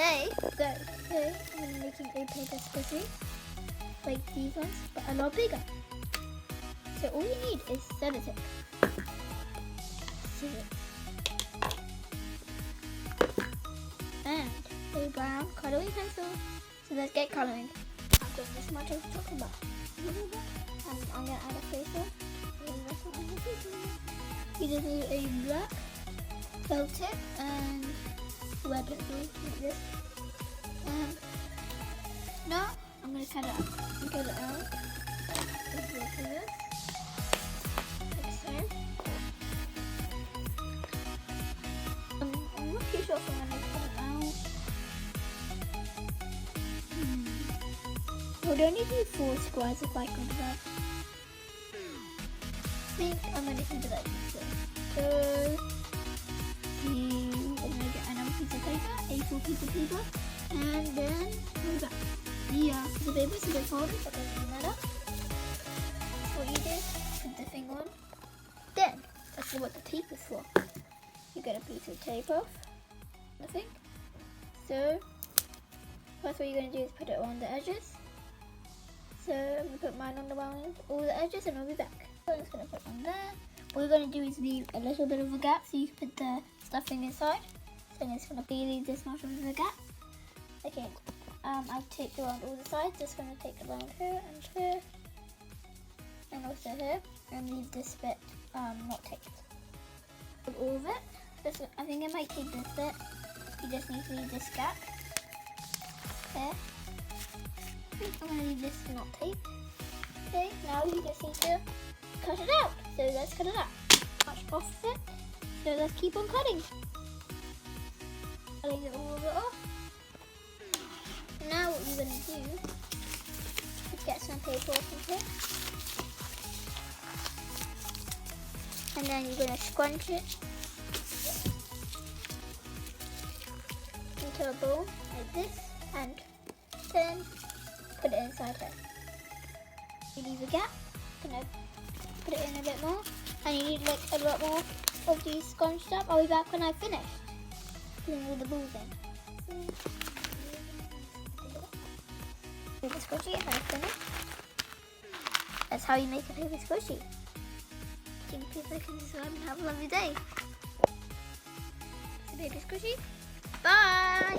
today I'm going to be making a paper squishy like these ones, but a lot bigger. So all you need is sellotape, scissors, and a brown coloring pencil. So let's get coloring. I've got this much I was talking about. And I'm going to add a facer. You just need a black felt tip and red pencil like this. And now I'm going to cut it out. Cut it out. Like this. Like so. I'm not too sure if I'm going to cut it out. We'll only do 4 squares if I can do that. I think I'm going to keep it like this. So, I'm going to get another piece of paper, A4 piece of paper, and then hold back. Yeah, the paper is a bit folded, but it doesn't matter. That's what you do. Put the thing on. Then, that's what the tape is for. You get a piece of tape off. Nothing. So, first what you're going to do is put it on the edges. So, I'm going to put mine on all the edges and I'll be back. So, I'm just going to put it on there. What you're going to do is leave a little bit of a gap so you can put the stuffing inside. So I'm just going to leave this much of a gap. Okay, I've taped around all the sides. Just going to tape around here and here. And also here. And leave this bit not taped. All of it. I think I might tape this bit. You just need to leave this gap. There. I think I'm going to leave this not taped. Okay, now you just need to cut it out. So let's cut it out. Much off of it. So let's keep on cutting. Cutting it all of it off. Now what you're going to do is get some paper off of it. And then you're going to scrunch it into a ball like this. And then put it inside here. You leave a gap. Gonna put it in a bit more, and you need like a lot more of these scrunched up. I'll be back when I've finished putting all the balls in. Paper squishy and I've finished. That's how you make a paper squishy. Please like and subscribe and have a lovely day. It's a paper squishy. Bye!